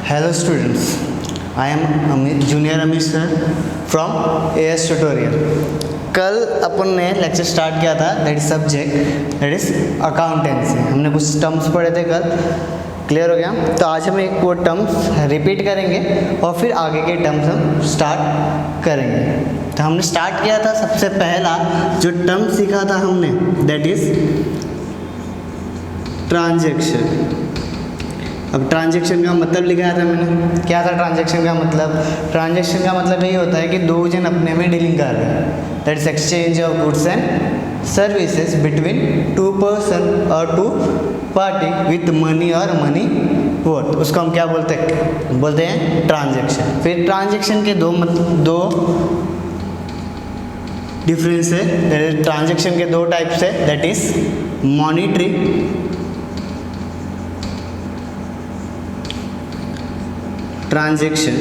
Hello students, I am Amit, Junior Amit sir from AS Tutorial. कल अपन ने lecture start किया था that is subject that is accountancy. हमने कुछ terms पढ़े थे कल, क्लियर हो गया. तो आज हम एक वो टर्म्स रिपीट करेंगे और फिर आगे के टर्म्स हम स्टार्ट करेंगे. तो हमने स्टार्ट किया था, सबसे पहला जो टर्म सीखा था हमने दैट इज ट्रांजैक्शन. अब ट्रांजैक्शन का मतलब लिखाया था मैंने. क्या था ट्रांजैक्शन का मतलब? ट्रांजैक्शन का मतलब यही होता है कि दो जन अपने में डीलिंग कर रहे हैं. That is exchange of goods and services between two person और टू पार्टी विथ मनी और मनी वर्थ. उसको हम क्या बोलते हैं ट्रांजैक्शन. फिर ट्रांजैक्शन के दो डिफरेंस है. ट्रांजैक्शन के दो टाइप्स है that is monetary transaction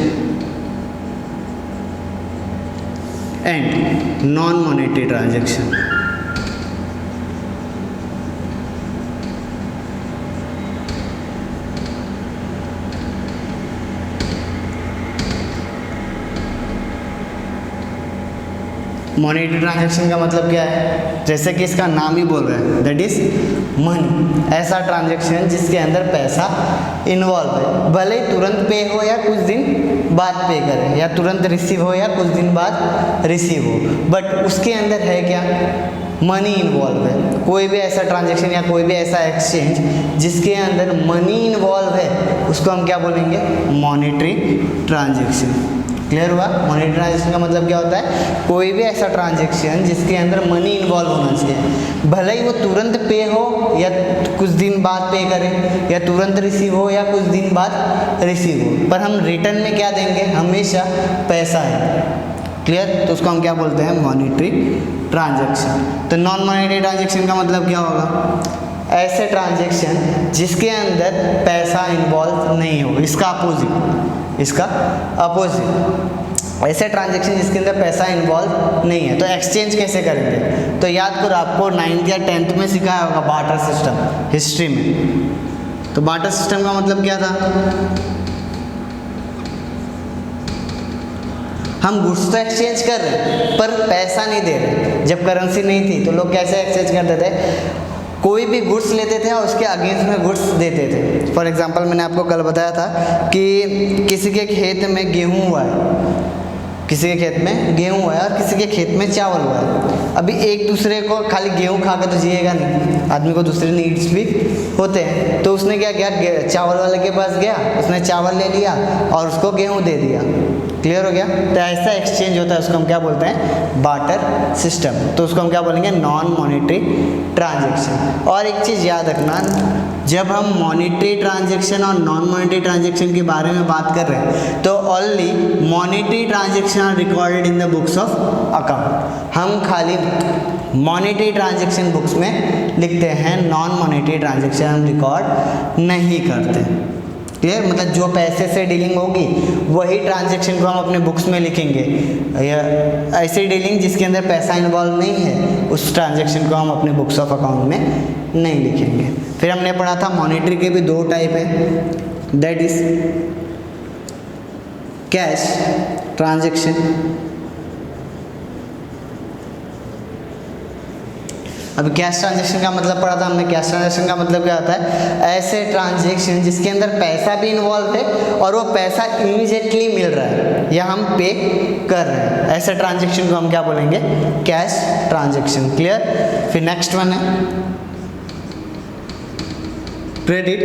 and non monetary transaction. Monetary transaction का मतलब क्या है? जैसे कि इसका नाम ही बोल रहा है दैट इज मनी. ऐसा ट्रांजैक्शन जिसके अंदर पैसा इन्वॉल्व है, भले ही तुरंत पे हो या कुछ दिन बाद पे करे, या तुरंत रिसीव हो या कुछ दिन बाद रिसीव हो, बट उसके अंदर है क्या? मनी इन्वॉल्व है. कोई भी ऐसा ट्रांजैक्शन या कोई भी ऐसा एक्सचेंज जिसके अंदर मनी इन्वॉल्व है उसको हम क्या बोलेंगे? Monetary transaction. क्लियर हुआ? मॉनेटरी ट्रांजैक्शन का मतलब क्या होता है? कोई भी ऐसा ट्रांजैक्शन जिसके अंदर मनी इन्वॉल्व होना चाहिए, भले ही वो तुरंत पे हो या कुछ दिन बाद पे करे, या तुरंत रिसीव हो या कुछ दिन बाद रिसीव हो, पर हम रिटर्न में क्या देंगे? हमेशा पैसा है. क्लियर? तो उसको हम क्या बोलते हैं? Monetary transaction. तो नॉन मॉनेटरी ट्रांजैक्शन का मतलब क्या होगा? ऐसे ट्रांजैक्शन जिसके अंदर पैसा इन्वॉल्व नहीं हो, इसका अपोजिट. ऐसे ट्रांजैक्शन जिसके अंदर पैसा इन्वॉल्व नहीं है. तो एक्सचेंज कैसे करेंगे? तो याद करो, आपको 9th या 10th में सिखाया होगा बार्टर सिस्टम हिस्ट्री में. तो बार्टर सिस्टम का मतलब क्या था? हम गुड्स तो एक्सचेंज कर रहे हैं पर पैसा नहीं दे रहे. जब करेंसी नहीं थी तो लोग कैसे एक्सचेंज करते थे? कोई भी गुड्स लेते थे और उसके अगेंस्ट में गुड्स देते थे. फॉर एग्जांपल मैंने आपको कल बताया था कि किसी के खेत में गेहूं हुआ है, किसी के खेत में गेहूं हुआ है और किसी के खेत में चावल हुआ है. अभी एक दूसरे को खाली गेहूं खा के तो जिएगा नहीं, आदमी को दूसरे नीड्स भी होते हैं. तो उसने क्या किया? चावल वाले के पास गया, उसने चावल ले लिया और उसको गेहूं दे दिया. क्लियर हो गया? तो ऐसा एक्सचेंज होता है, उसको हम क्या बोलते हैं? Barter system. तो उसको हम क्या बोलेंगे? Non monetary transaction. और एक चीज़ याद रखना, जब हम मॉनेटरी ट्रांजैक्शन और नॉन मॉनेटरी ट्रांजैक्शन के बारे में बात कर रहे हैं तो only monetary transaction are recorded in the books of account. हम खाली मॉनेटरी ट्रांजैक्शन बुक्स में लिखते हैं, नॉन मॉनेटरी ट्रांजैक्शन हम रिकॉर्ड नहीं करते. क्लियर? मतलब जो पैसे से डीलिंग होगी वही ट्रांजैक्शन को हम अपने बुक्स में लिखेंगे. या ऐसी डीलिंग जिसके अंदर पैसा इन्वॉल्व नहीं है उस ट्रांजैक्शन को हम अपने बुक्स ऑफ अकाउंट में नहीं लिखेंगे. फिर हमने पढ़ा था मॉनेटरी के भी दो टाइप है दैट इज कैश ट्रांजैक्शन. अब कैश ट्रांजैक्शन का मतलब पढ़ा था हमने. कैश ट्रांजैक्शन का मतलब क्या होता है? ऐसे ट्रांजैक्शन जिसके अंदर पैसा भी इन्वॉल्व है और वो पैसा इमीडिएटली मिल रहा है या हम पे कर रहे हैं. ऐसे ट्रांजैक्शन को हम क्या बोलेंगे? Cash transaction. क्लियर? फिर नेक्स्ट वन है क्रेडिट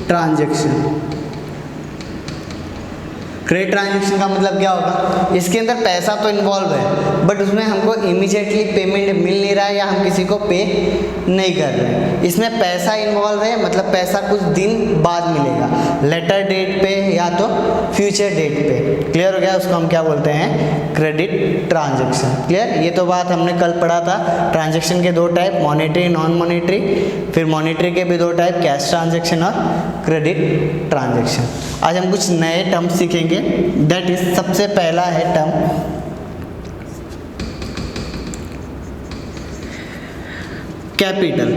ट्रांजैक्शन. क्रेडिट ट्रांजैक्शन का मतलब क्या होगा? इसके अंदर पैसा तो इन्वॉल्व है बट उसमें हमको इमीडिएटली पेमेंट मिल नहीं रहा है या हम किसी को पे नहीं कर रहे हैं. इसमें पैसा इन्वॉल्व है मतलब पैसा कुछ दिन बाद मिलेगा, लेटर डेट पे या तो फ्यूचर डेट पे. क्लियर हो गया? उसको हम क्या बोलते हैं? Credit transaction. क्लियर? ये तो बात हमने कल पढ़ा था. ट्रांजैक्शन के दो टाइप, मॉनेटरी नॉन मॉनेटरी. फिर मॉनेटरी के भी दो टाइप, कैश ट्रांजैक्शन और क्रेडिट ट्रांजैक्शन. आज हम कुछ नए टर्म सीखेंगे. दैट इज सबसे पहला है टर्म कैपिटल.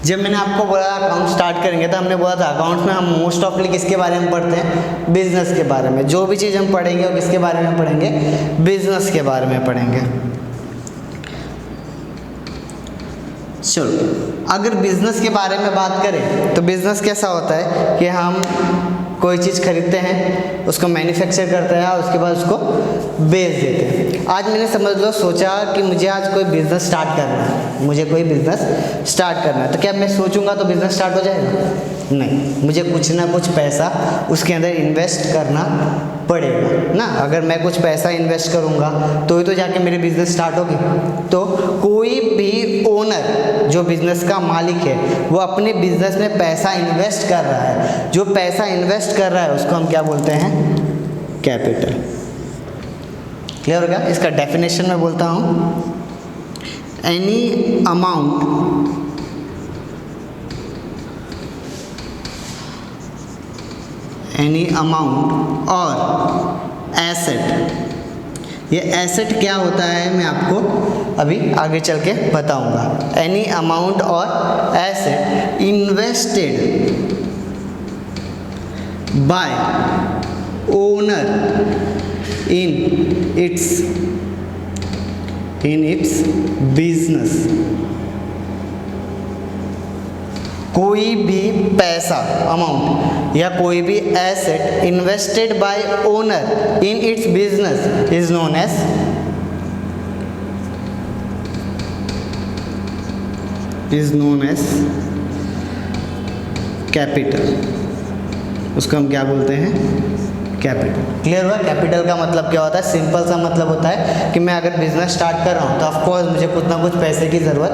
जब मैंने आपको बोला अकाउंट स्टार्ट करेंगे तो हमने बोला था अकाउंट्स में हम मोस्ट ऑफली किसके बारे में पढ़ते हैं, बिजनेस के बारे में। जो भी चीज़ हम पढ़ेंगे वो किसके बारे में पढ़ेंगे, बिजनेस के बारे में पढ़ेंगे। चलो, अगर बिजनेस के बारे में बात करें तो बिजनेस कैसा होता है कि हम कोई चीज़ खरीदते हैं, उसको मैन्युफैक्चर करते हैं और उसके बाद उसको बेच देते हैं। आज मैंने समझ लो सोचा कि मुझे आज कोई बिज़नेस स्टार्ट करना है, मुझे कोई बिज़नेस स्टार्ट करना है, तो क्या मैं सोचूंगा तो बिज़नेस स्टार्ट हो जाएगा? नहीं, मुझे कुछ ना कुछ पैसा उसके अंदर इन्वेस्ट करना पड़ेगा ना। अगर मैं कुछ पैसा इन्वेस्ट करूंगा तो ही तो जाके मेरी बिज़नेस स्टार्ट होगी। तो कोई भी ओनर जो बिज़नेस का मालिक है वो अपने बिज़नेस में पैसा इन्वेस्ट कर रहा है, जो पैसा इन्वेस्ट कर रहा है उसको हम क्या बोलते हैं, कैपिटल। क्लियर हो गया? इसका डेफिनेशन मैं बोलता हूँ, एनी अमाउंट और एसेट। ये एसेट क्या होता है मैं आपको अभी आगे चल के बताऊंगा। एनी अमाउंट और asset invested by owner in its business. कोई भी पैसा, अमाउंट या कोई भी asset invested by owner in its business is known as capital. उसको हम क्या बोलते हैं, कैपिटल। क्लियर हुआ? कैपिटल का मतलब क्या होता है? सिंपल सा मतलब होता है कि मैं अगर बिजनेस स्टार्ट कर रहा हूँ तो ऑफकोर्स मुझे कुछ ना कुछ पैसे की ज़रूरत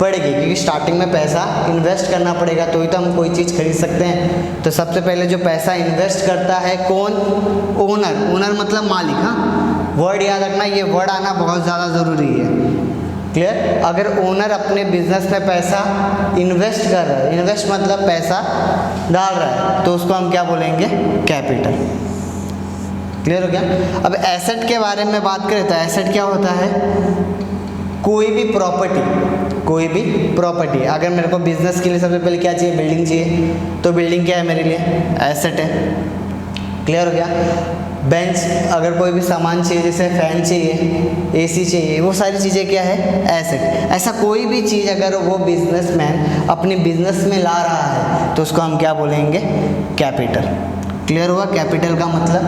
पड़ेगी, क्योंकि स्टार्टिंग में पैसा इन्वेस्ट करना पड़ेगा तो ही तो हम कोई चीज़ खरीद सकते हैं। तो सबसे पहले जो पैसा इन्वेस्ट करता है कौन, ओनर। ओनर मतलब मालिक। हाँ, वर्ड याद रखना, ये वर्ड आना बहुत ज़्यादा ज़रूरी है। क्लियर? अगर ओनर अपने बिजनेस में पैसा इन्वेस्ट कर रहा है, इन्वेस्ट मतलब पैसा डाल रहा है, तो उसको हम क्या बोलेंगे, कैपिटल। क्लियर हो गया? अब एसेट के बारे में बात करें तो एसेट क्या होता है, कोई भी प्रॉपर्टी। अगर मेरे को बिजनेस के लिए सबसे पहले क्या चाहिए, बिल्डिंग चाहिए, तो बिल्डिंग क्या है मेरे लिए, एसेट है। क्लियर हो गया? बेंच, अगर कोई भी सामान चाहिए जैसे फैन चाहिए, एसी चाहिए, वो सारी चीज़ें क्या है, एसेट। ऐसा कोई भी चीज़ अगर वो बिजनेसमैन अपने बिजनेस में ला रहा है तो उसको हम क्या बोलेंगे, कैपिटल। क्लियर हुआ? कैपिटल का मतलब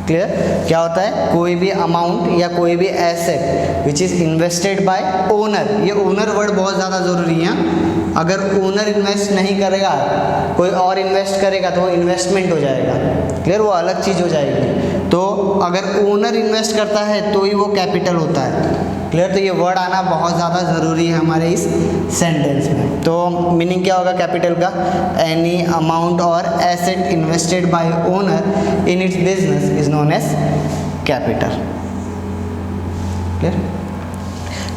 क्लियर क्या होता है, कोई भी अमाउंट या कोई भी asset which is invested by owner. ये ओनर वर्ड बहुत ज़्यादा ज़रूरी है। अगर ओनर इन्वेस्ट नहीं करेगा, कोई और इन्वेस्ट करेगा तो वो इन्वेस्टमेंट हो जाएगा। क्लियर? वो अलग चीज़ हो जाएगी। तो अगर ओनर इन्वेस्ट करता है तो ही वो कैपिटल होता है। क्लियर? तो ये वर्ड आना बहुत ज़्यादा ज़रूरी है हमारे इस सेंटेंस में। तो मीनिंग क्या होगा कैपिटल का, एनी अमाउंट और asset invested by owner in its business is known as capital. Clear?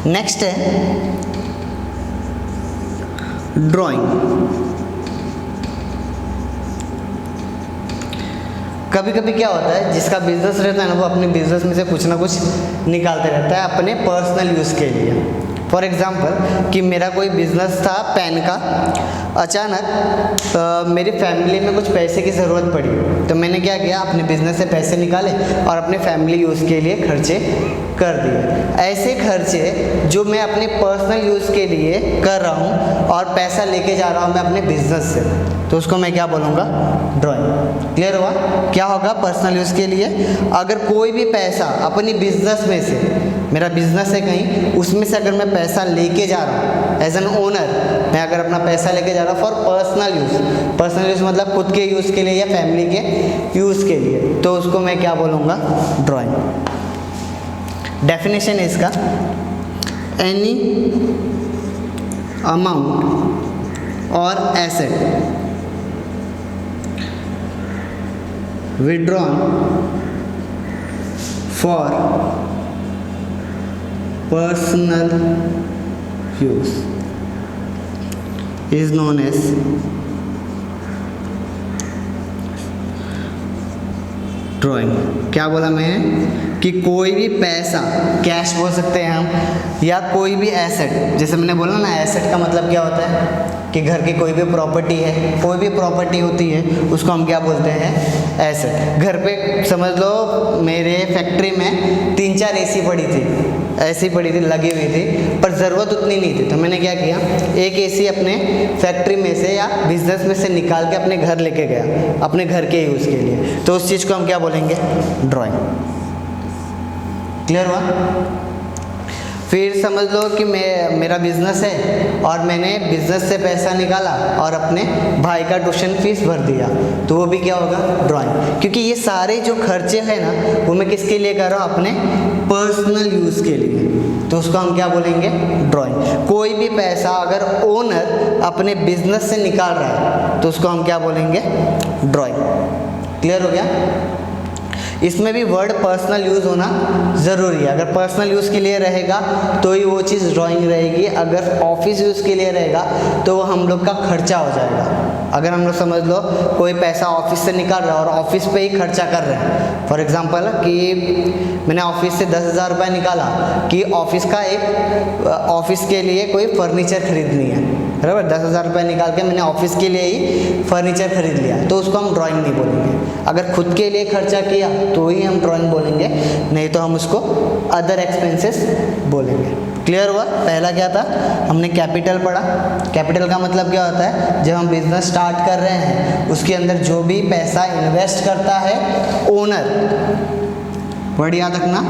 Next है ड्राइंग। कभी कभी क्या होता है, जिसका बिजनेस रहता है ना, वो अपने बिजनेस में से कुछ ना कुछ निकालते रहता है अपने पर्सनल यूज़ के लिए। फॉर एग्जांपल कि मेरा कोई बिजनेस था पेन का, अचानक मेरी फैमिली में कुछ पैसे की ज़रूरत पड़ी, तो मैंने क्या किया, अपने बिजनेस से पैसे निकाले और अपने फैमिली यूज़ के लिए खर्चे कर दिए। ऐसे खर्चे जो मैं अपने पर्सनल यूज़ के लिए कर रहा हूँ और पैसा लेके जा रहा हूँ मैं अपने बिजनेस से, तो उसको मैं क्या बोलूँगा, ड्राइंग। क्लियर हुआ? क्या होगा, पर्सनल यूज़ के लिए। अगर कोई भी पैसा अपनी बिजनेस में से, मेरा बिजनेस है कहीं, उसमें से अगर मैं पैसा लेके जा रहा हूँ एज एन ओनर, मैं अगर अपना पैसा लेके जा रहा हूँ for personal use, personal use मतलब खुद के यूज़ के लिए या फैमिली के यूज़ के लिए, तो उसको मैं क्या बोलूँगा, ड्राइंग। डेफिनेशन है इसका, एनी अमाउंट और asset withdrawn for personal use is known as drawing. क्या बोला मैं कि कोई भी पैसा, कैश बोल सकते हैं हम, या कोई भी एसेट, जैसे मैंने बोला ना एसेट का मतलब क्या होता है कि घर की कोई भी प्रॉपर्टी है, कोई भी प्रॉपर्टी होती है उसको हम क्या बोलते हैं, एसेट। घर पे समझ लो मेरे फैक्ट्री में 3-4 एसी पड़ी थी, ऐसी पड़ी थी, लगी हुई थी, पर ज़रूरत उतनी नहीं थी, तो मैंने क्या किया, एक एसी अपने फैक्ट्री में से या बिजनेस में से निकाल के अपने घर लेके गया, अपने घर के यूज़ के लिए। तो उस चीज़ को हम क्या बोलेंगे, ड्राइंग। क्लियर हुआ? फिर समझ लो कि मेरा बिजनेस है और मैंने बिजनेस से पैसा निकाला और अपने भाई का ट्यूशन फीस भर दिया, तो वो भी क्या होगा, ड्राइंग। क्योंकि ये सारे जो खर्चे हैं ना वो मैं किसके लिए कर रहा हूँ, अपने पर्सनल यूज़ के लिए, तो उसको हम क्या बोलेंगे, ड्राइंग। कोई भी पैसा अगर ओनर अपने बिजनेस से निकाल रहा है तो उसको हम क्या बोलेंगे, ड्राइंग। क्लियर हो गया? इसमें भी वर्ड पर्सनल यूज़ होना ज़रूरी है। अगर पर्सनल यूज़ के लिए रहेगा तो ही वो चीज़ ड्राइंग रहेगी, अगर ऑफिस यूज़ के लिए रहेगा तो वो हम लोग का खर्चा हो जाएगा। अगर हम लोग समझ लो कोई पैसा ऑफिस से निकाल रहा है और ऑफिस पे ही खर्चा कर रहे हैं, फॉर एग्जांपल कि मैंने ऑफिस से 10,000 रुपये निकाला कि ऑफिस के लिए कोई फर्नीचर खरीदनी है, बराबर, 10,000 रुपये निकाल के मैंने ऑफिस के लिए ही फर्नीचर खरीद लिया, तो उसको हम ड्राइंग नहीं बोलेंगे। अगर खुद के लिए खर्चा किया तो ही हम ड्राइंग बोलेंगे, नहीं तो हम उसको अदर एक्सपेंसेस बोलेंगे। क्लियर हुआ? पहला क्या था, हमने कैपिटल पढ़ा। कैपिटल का मतलब क्या होता है, जब हम बिजनेस स्टार्ट कर रहे हैं उसके अंदर जो भी पैसा इन्वेस्ट करता है ओनर, वर्ड याद रखना,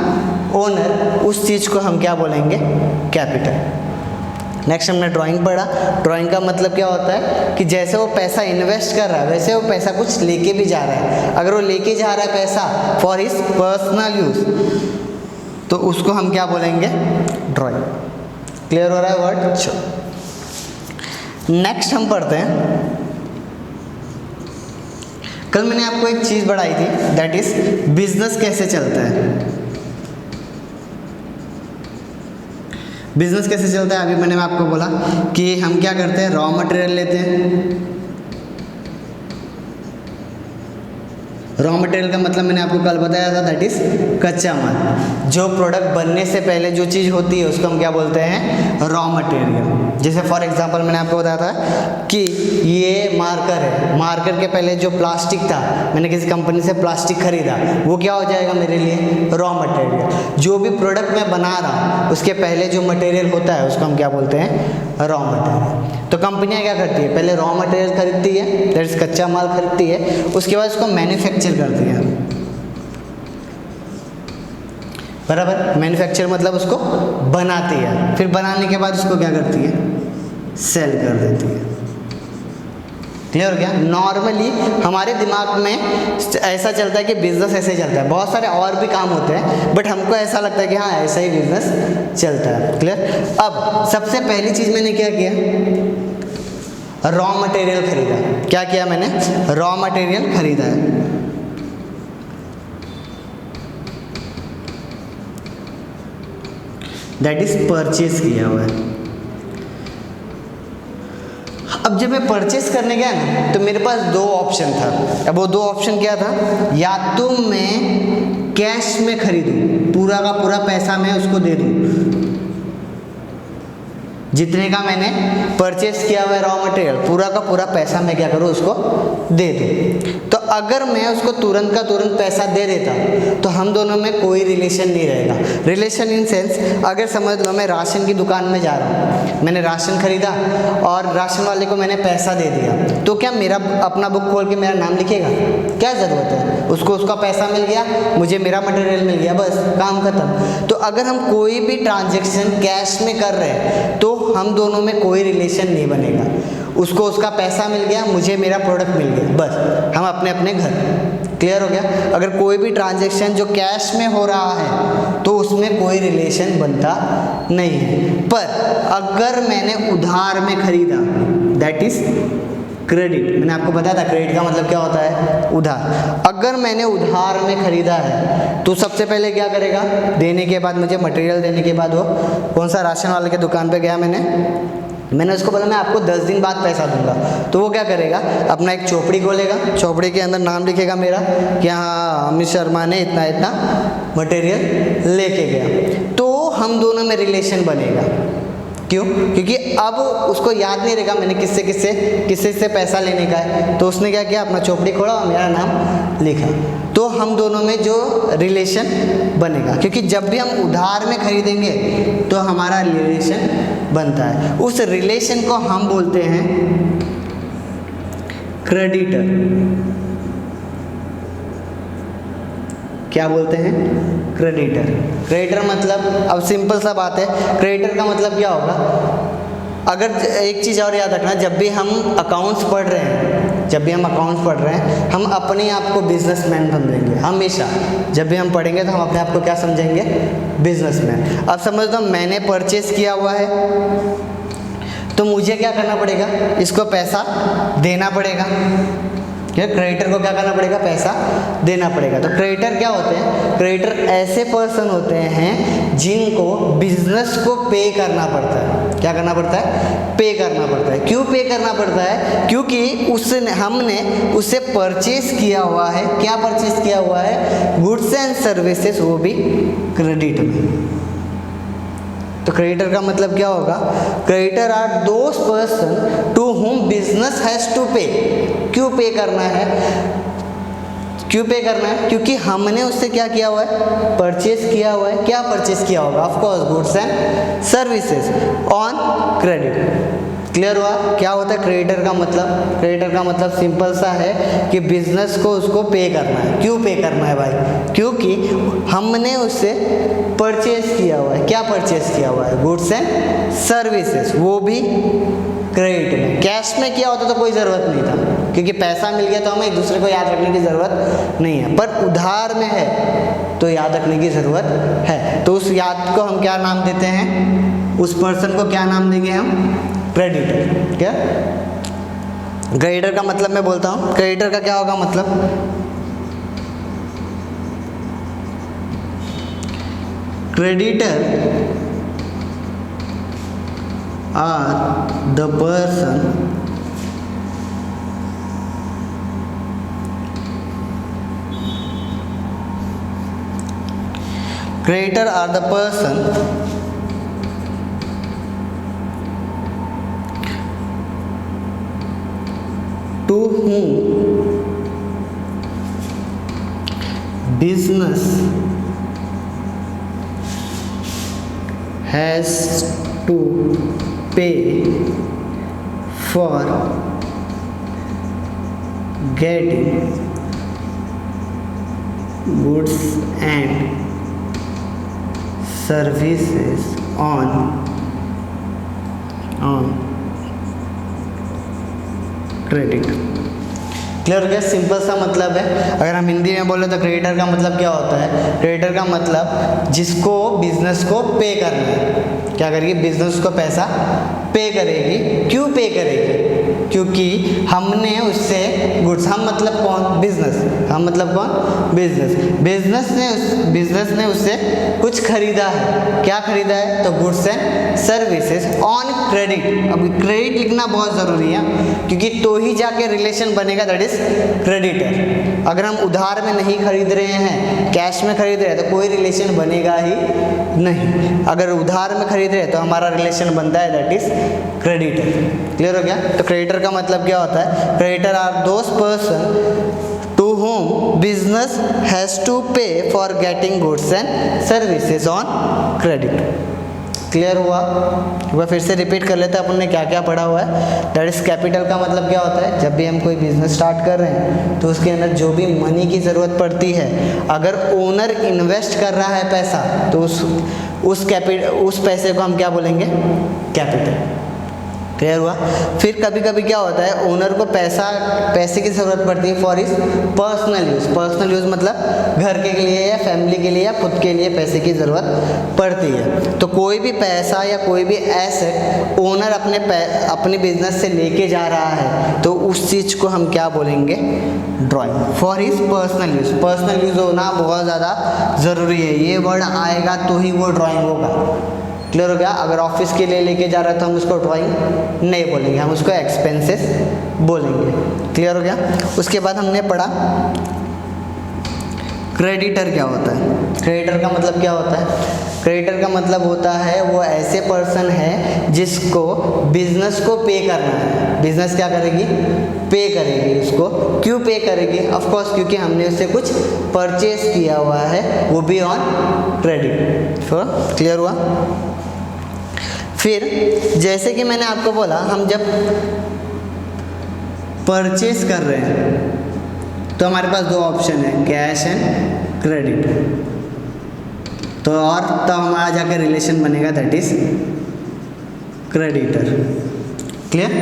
ओनर, उस चीज़ को हम क्या बोलेंगे, कैपिटल। नेक्स्ट हमने ड्राइंग पढ़ा। ड्राइंग का मतलब क्या होता है कि जैसे वो पैसा इन्वेस्ट कर रहा है वैसे वो पैसा कुछ लेके भी जा रहा है। अगर वो लेके जा रहा है पैसा फॉर हिज पर्सनल यूज़ तो उसको हम क्या बोलेंगे, ड्राइंग। क्लियर हो रहा है वर्ड? नेक्स्ट हम पढ़ते हैं, कल मैंने आपको एक चीज़ बढ़ाई थी, दैट इज बिजनेस कैसे चलता है। बिजनेस कैसे चलता है, अभी मैंने आपको बोला कि हम क्या करते हैं, रॉ मटेरियल लेते हैं। रॉ मटेरियल का मतलब मैंने आपको कल बताया था, दैट इज कच्चा माल। जो प्रोडक्ट बनने से पहले जो चीज़ होती है उसको हम क्या बोलते हैं, रॉ मटेरियल। जैसे फॉर एग्जांपल मैंने आपको बताया था कि ये मार्कर है, मार्कर के पहले जो प्लास्टिक था, मैंने किसी कंपनी से प्लास्टिक खरीदा, वो क्या हो जाएगा मेरे लिए, रॉ मटेरियल। जो भी प्रोडक्ट मैं बना रहा उसके पहले जो मटेरियल होता है उसको हम क्या बोलते हैं, रॉ मटेरियल। तो कंपनियां क्या करती है, पहले रॉ मटेरियल खरीदती है, दैट इज कच्चा माल खरीदती है, उसके बाद उसको मैन्युफैक्चर करती है, बराबर। मैन्युफैक्चर मतलब उसको बनाती है, फिर बनाने के बाद उसको क्या करती है, सेल कर देती है। क्लियर हो गया? नॉर्मली हमारे दिमाग में ऐसा चलता है कि बिजनेस ऐसे चलता है, बहुत सारे और भी काम होते हैं बट हमको ऐसा लगता है कि हाँ ऐसा ही बिजनेस चलता है। क्लियर? अब सबसे पहली चीज़ मैंने क्या किया, रॉ मटेरियल खरीदा। क्या किया मैंने, रॉ मटेरियल खरीदा है। दैट इज परचेज किया हुआ है। अब जब मैं परचेस करने गया ना तो मेरे पास दो ऑप्शन था। अब वो दो ऑप्शन क्या था, या तो मैं कैश में खरीदूं, पूरा का पूरा पैसा मैं उसको दे दूं, जितने का मैंने परचेस किया हुआ है रॉ मटेरियल, पूरा का पूरा पैसा मैं क्या करूँ, उसको दे दूँ। तो अगर मैं उसको तुरंत का तुरंत पैसा दे देता तो हम दोनों में कोई रिलेशन नहीं रहेगा। रिलेशन इन सेंस, अगर समझ लो मैं राशन की दुकान में जा रहा हूँ, मैंने राशन खरीदा और राशन वाले को मैंने पैसा दे दिया, तो क्या मेरा अपना बुक खोल के मेरा नाम लिखेगा? क्या ज़रूरत है, उसको उसका पैसा मिल गया, मुझे मेरा मटेरियल मिल गया, बस काम खत्म। तो अगर हम कोई भी ट्रांजेक्शन कैश में कर रहे हैं तो हम दोनों में कोई रिलेशन नहीं बनेगा। उसको उसका पैसा मिल गया, मुझे मेरा प्रोडक्ट मिल गया, बस हम अपने अपने घर। क्लियर हो गया? अगर कोई भी ट्रांजैक्शन जो कैश में हो रहा है तो उसमें कोई रिलेशन बनता नहीं है। पर अगर मैंने उधार में खरीदा, दैट इज क्रेडिट। मैंने आपको बताया था क्रेडिट का मतलब क्या होता है, उधार। अगर मैंने उधार में खरीदा है तो सबसे पहले क्या करेगा, देने के बाद, मुझे मटेरियल देने के बाद, वो कौन सा राशन वाले के दुकान पे गया मैंने, मैंने उसको बोला मैं आपको 10 दिन बाद पैसा दूंगा, तो वो क्या करेगा, अपना एक चोपड़ी खोलेगा, चोपड़ी के अंदर नाम लिखेगा मेरा कि हाँ अमित शर्मा ने इतना इतना मटेरियल लेके गया, तो हम दोनों में रिलेशन बनेगा। क्यों? क्योंकि अब उसको याद नहीं रहेगा मैंने किससे से पैसा लेने का है, तो उसने क्या किया, अपना चोपड़ी खोला और मेरा नाम लिखा, तो हम दोनों में जो रिलेशन बनेगा। क्योंकि जब भी हम उधार में खरीदेंगे तो हमारा रिलेशन बनता है, उस रिलेशन को हम बोलते हैं क्रेडिटर। क्या बोलते हैं? क्रेडिटर। क्रेडिटर मतलब, अब सिंपल सा बात है, क्रेडिटर का मतलब क्या होगा, अगर एक चीज़ और याद रखना, जब भी हम अकाउंट्स पढ़ रहे हैं, हम अपने आप को बिजनेसमैन समझेंगे हमेशा। जब भी हम पढ़ेंगे तो हम अपने आप को क्या समझेंगे? बिजनेसमैन। अब समझ लो मैंने परचेस किया हुआ है, तो मुझे क्या करना पड़ेगा, इसको पैसा देना पड़ेगा। क्रेडिटर को क्या करना पड़ेगा? पैसा देना पड़ेगा। तो क्रेडिटर क्या होते हैं? क्रेडिटर ऐसे पर्सन होते हैं जिनको बिजनेस को पे करना पड़ता है। क्या करना पड़ता है? पे करना पड़ता है। क्यों पे करना पड़ता है? क्योंकि हमने उससे परचेस किया हुआ है। क्या परचेस किया हुआ है? गुड्स एंड सर्विसेज, वो भी क्रेडिट में। तो क्रेडिटर का मतलब क्या होगा? Creditor are those person to whom business has to pay. क्यों पे करना है? क्योंकि हमने उससे क्या किया हुआ है? परचेस किया हुआ है। क्या परचेस किया होगा? Of course goods and services on credit. Clear हुआ क्या होता है क्रेडिटर का मतलब? क्रेडिटर का मतलब सिंपल सा है कि बिजनेस को उसको पे करना है। क्यों पे करना है भाई? क्योंकि हमने उससे परचेस किया हुआ है। क्या परचेस किया हुआ है? गुड्स एंड सर्विसेज, वो भी क्रेडिट में। कैश में किया होता तो कोई ज़रूरत नहीं था, क्योंकि पैसा मिल गया तो हमें एक दूसरे को याद रखने की ज़रूरत नहीं है। पर उधार में है तो याद रखने की ज़रूरत है। तो उस याद को हम क्या नाम देते हैं? उस पर्सन को क्या नाम देंगे हम? क्रेडिटर। क्या? क्रेडिटर का मतलब मैं बोलता हूँ, क्रेडिटर का क्या होगा मतलब? Creditor are the person to whom business has to pay for getting goods and services on credit. Clear हो गया? सिंपल सा मतलब है। अगर हम हिंदी में बोले तो क्रेडिटर का मतलब क्या होता है? क्रेडिटर का मतलब जिसको बिजनेस को पे करना है। क्या करेगी? बिजनेस को पैसा पे करेगी। क्यों पे करेगी? क्योंकि हमने उससे गुड्स, हम मतलब कौन? बिजनेस। हम मतलब कौन? बिजनेस ने उससे कुछ खरीदा है। क्या खरीदा है? तो goods and services on credit. अब क्रेडिट लिखना बहुत ज़रूरी है, क्योंकि तो ही जाके रिलेशन बनेगा, दैट इज क्रेडिटर। अगर हम उधार में नहीं खरीद रहे हैं, कैश में खरीद रहे हैं, तो कोई रिलेशन बनेगा ही नहीं। अगर उधार में खरीद रहे हैं तो हमारा रिलेशन बनता है, दैट इज क्रेडिटर। क्लियर हो गया? तो क्रेडिटर का मतलब क्या होता है? Creditor are those person to whom business has to pay for getting goods and services on credit। Clear हुआ? वह फिर से रिपीट कर लेते हैं अपन ने क्या क्या पढ़ा हुआ है। दैट इज कैपिटल का मतलब क्या होता है? जब भी हम कोई बिजनेस स्टार्ट कर रहे हैं तो उसके अंदर जो भी मनी की ज़रूरत पड़ती है, अगर ओनर इन्वेस्ट कर रहा है पैसा, तो उस पैसे को हम क्या बोलेंगे? कैपिटल। क्लियर हुआ? फिर कभी कभी क्या होता है, ओनर को पैसे की ज़रूरत पड़ती है फॉर इज पर्सनल यूज़ मतलब घर के लिए या फैमिली के लिए या खुद के लिए पैसे की ज़रूरत पड़ती है। तो कोई भी पैसा या कोई भी एसेट ओनर अपने बिजनेस से लेके जा रहा है, तो उस चीज़ को हम क्या बोलेंगे? Drawing. For his personal use होना बहुत ज़्यादा ज़रूरी है। ये वर्ड आएगा तो ही वो ड्राइंग होगा। क्लियर हो गया। अगर ऑफिस के लिए लेके जा रहा है तो हम उसको ड्राइंग नहीं बोलेंगे, हम उसको एक्सपेंसेस बोलेंगे। क्लियर हो गया। उसके बाद हमने पढ़ा क्रेडिटर क्या होता है। क्रेडिटर का मतलब क्या होता है? क्रेडिटर का मतलब होता है वो ऐसे पर्सन है जिसको बिजनेस को पे करना है। बिजनेस क्या करेगी? पे करेगी उसको। क्यों पे करेगी? ऑफ कोर्स क्योंकि हमने उससे कुछ परचेज किया हुआ है, वो भी ऑन क्रेडिट। क्लियर हुआ। फिर जैसे कि मैंने आपको बोला, हम जब परचेज कर रहे हैं तो हमारे पास दो ऑप्शन है, कैश एंड क्रेडिट। तो और तब हमारा जाकर रिलेशन बनेगा, दैट इज क्रेडिटर। क्लियर।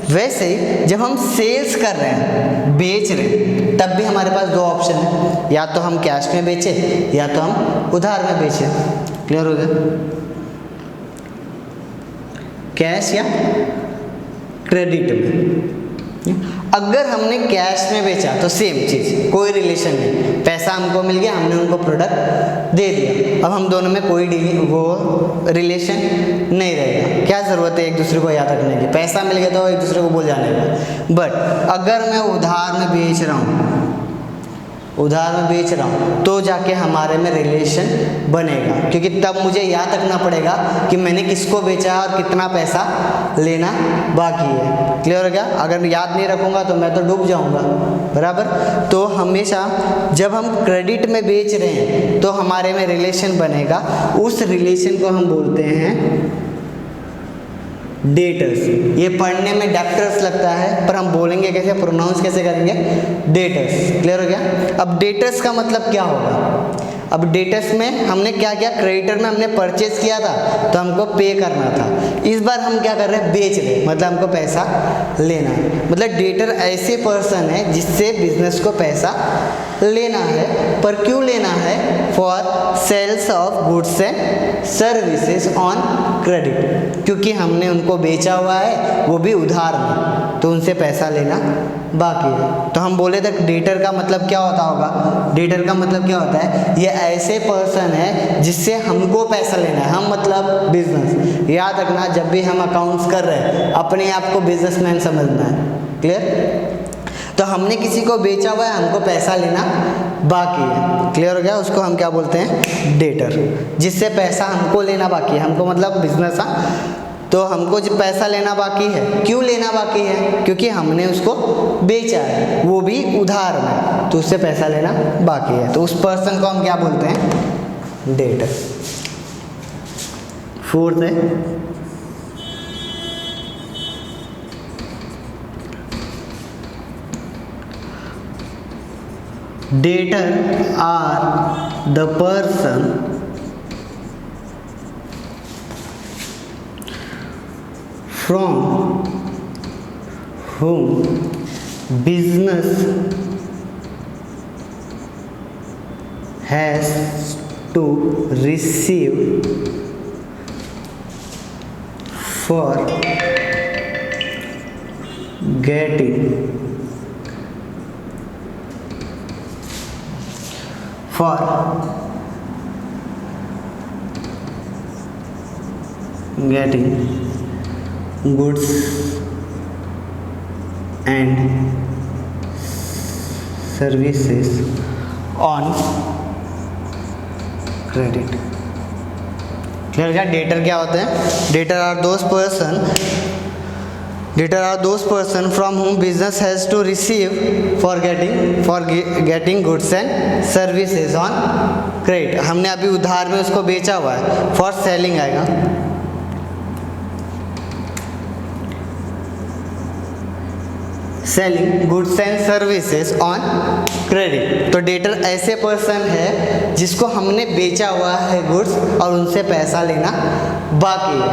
वैसे ही जब हम सेल्स कर रहे हैं, बेच रहे हैं, तब भी हमारे पास दो ऑप्शन है, या तो हम कैश में बेचें या तो हम उधार में बेचें। क्लियर हो गया। कैश या क्रेडिट में। अगर हमने कैश में बेचा तो सेम चीज़, कोई रिलेशन नहीं, पैसा हमको मिल गया, हमने उनको प्रोडक्ट दे दिया, अब हम दोनों में कोई वो रिलेशन नहीं रहेगा। क्या ज़रूरत है एक दूसरे को याद रखने की? पैसा मिल गया तो एक दूसरे को बोल जाने का। बट अगर मैं उधार में बेच रहा हूँ, उधार में बेच रहा हूँ, तो जाके हमारे में रिलेशन बनेगा, क्योंकि तब मुझे याद रखना पड़ेगा कि मैंने किसको बेचा है और कितना पैसा लेना बाकी है। क्लियर हो गया। अगर याद नहीं रखूँगा तो मैं तो डूब जाऊँगा, बराबर। तो हमेशा जब हम क्रेडिट में बेच रहे हैं तो हमारे में रिलेशन बनेगा, उस रिलेशन को हम बोलते हैं डेटर्स। ये पढ़ने में डेप्टर्स लगता है, पर हम बोलेंगे कैसे, प्रोनाउंस कैसे करेंगे? डेटर्स। क्लियर हो गया। अब डेटर्स का मतलब क्या होगा? अब डेटर्स में हमने क्या किया? क्रेडिटर में हमने परचेज किया था तो हमको पे करना था। इस बार हम क्या कर रहे हैं? बेच रहे हैं, मतलब हमको पैसा लेना है। मतलब डेटर ऐसे पर्सन है जिससे बिजनेस को पैसा लेना है, पर क्यों लेना है? For sales of goods and services on credit, क्योंकि हमने उनको बेचा हुआ है, वो भी उधार में, तो उनसे पैसा लेना बाकी है। तो हम बोले थे डेटर का मतलब क्या होता होगा? डेटर का मतलब क्या होता है? ये ऐसे पर्सन है जिससे हमको पैसा लेना है, हम मतलब बिजनेस। याद रखना, जब भी हम अकाउंट्स कर रहे हैं अपने आप को बिजनेसमैन समझना है। क्लियर। तो हमने किसी को बेचा हुआ है, हमको पैसा लेना बाकी है। क्लियर हो गया। उसको हम क्या बोलते हैं? डेटर, जिससे पैसा हमको लेना बाकी है। हमको मतलब बिजनेस, तो हमको जो पैसा लेना बाकी है, क्यों लेना बाकी है? क्योंकि हमने उसको बेचा है, वो भी उधार में, तो उससे पैसा लेना बाकी है। तो उस पर्सन को हम क्या बोलते हैं? डेटर। फोर्थ है debtor are the person from whom business has to receive for getting goods and services on credit। Clear क्या? डेटर क्या होते हैं? Debtor are those person from whom business has to receive for getting goods and services on credit। हमने अभी उधार में उसको बेचा हुआ है, फॉर सेलिंग आएगा। Selling goods and services on credit. तो डेटर ऐसे पर्सन है जिसको हमने बेचा हुआ है गुड्स और उनसे पैसा लेना बाकी है।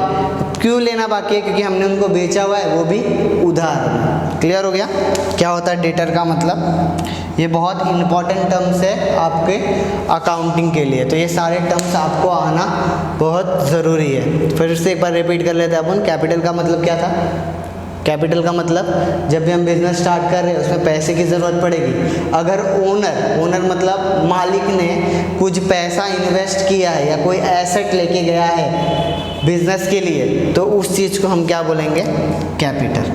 क्यों लेना बाकी है? क्योंकि हमने उनको बेचा हुआ है, वो भी उधार। क्लियर हो गया क्या होता है डेटर का मतलब? ये बहुत इंपॉर्टेंट टर्म्स है आपके अकाउंटिंग के लिए, तो ये सारे टर्म्स आपको आना बहुत ज़रूरी है। फिर से एक बार रिपीट कर लेते हैं अपन। कैपिटल का मतलब क्या था? कैपिटल का मतलब जब भी हम बिजनेस स्टार्ट कर रहे हैं उसमें पैसे की ज़रूरत पड़ेगी। अगर ओनर मतलब मालिक ने कुछ पैसा इन्वेस्ट किया है या कोई एसेट लेके गया है बिजनेस के लिए, तो उस चीज़ को हम क्या बोलेंगे? कैपिटल।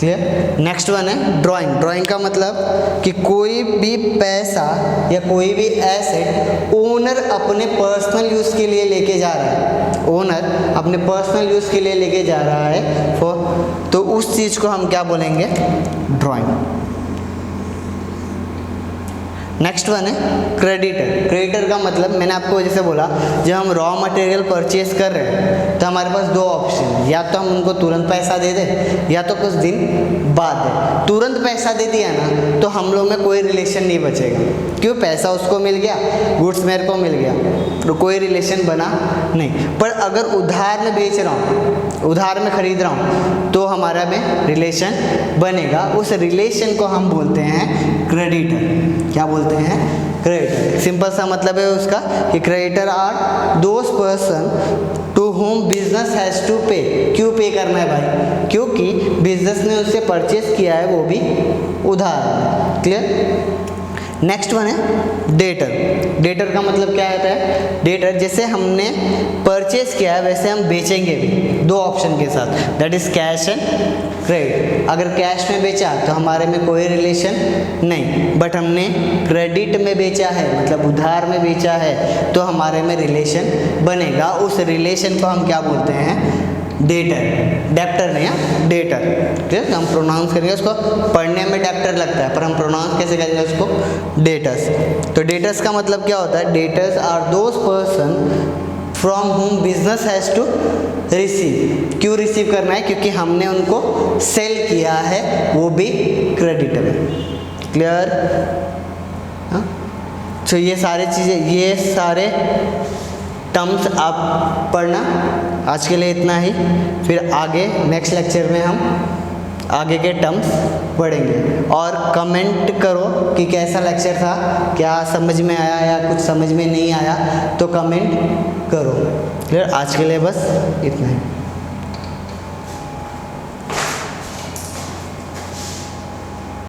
क्लियर? नेक्स्ट वन है ड्राइंग। ड्राइंग का मतलब कि कोई भी पैसा या कोई भी एसेट ओनर अपने पर्सनल यूज़ के लिए लेके जा रहा है, ओनर अपने पर्सनल यूज़ के लिए लेके जा रहा है तो उस चीज़ को हम क्या बोलेंगे? ड्राइंग। नेक्स्ट वन है क्रेडिटर। क्रेडिटर का मतलब मैंने आपको जैसे बोला, जब हम रॉ मटेरियल परचेज कर रहे हैं तो हमारे पास दो ऑप्शन, या तो हम उनको तुरंत पैसा दे दें या तो कुछ दिन बाद दें। तुरंत पैसा दे दिया ना तो हम लोग में कोई रिलेशन नहीं बचेगा, क्यों? पैसा उसको मिल गया, गुड्स मेरे को मिल गया, तो कोई रिलेशन बना नहीं। पर अगर उधार में बेच रहा हूँ, उधार में खरीद रहा हूँ, तो हमारा में रिलेशन बनेगा। उस रिलेशन को हम बोलते हैं क्रेडिटर। क्या बोलते हैं? क्रेडिटर। सिंपल सा मतलब है उसका कि creditor are those person to whom business has to pay. क्यों पे करना है भाई? क्योंकि बिजनेस ने उससे परचेज किया है, वो भी उधार। क्लियर? नेक्स्ट वन है डेटर। डेटर का मतलब क्या होता है? डेटर जैसे हमने परचेज किया है वैसे हम बेचेंगे भी, दो ऑप्शन के साथ, that is cash and credit. अगर कैश में बेचा तो हमारे में कोई रिलेशन नहीं, बट हमने क्रेडिट में बेचा है मतलब उधार में बेचा है तो हमारे में रिलेशन बनेगा। उस रिलेशन को हम क्या बोलते हैं? डेटर। डेप्टर नहीं है, डेटर। ठीक है? हम प्रोनाउंस करेंगे उसको, पढ़ने में डेप्टर लगता है पर हम प्रोनाउंस कैसे करेंगे उसको? डेटर्स। तो डेटर्स का मतलब क्या होता है? Debtors are those person from whom business has to receive. क्यों रिसीव करना है? क्योंकि हमने उनको सेल किया है, वो भी क्रेडिटेबल। क्लियर? हाँ, तो ये सारी चीज़ें, ये सारे टर्म्स आप पढ़ना। आज के लिए इतना ही, फिर आगे नेक्स्ट लेक्चर में हम आगे के टर्म्स पढ़ेंगे। और कमेंट करो कि कैसा लेक्चर था, क्या समझ में आया या कुछ समझ में नहीं आया, तो कमेंट करो। फिर आज के लिए बस इतना ही।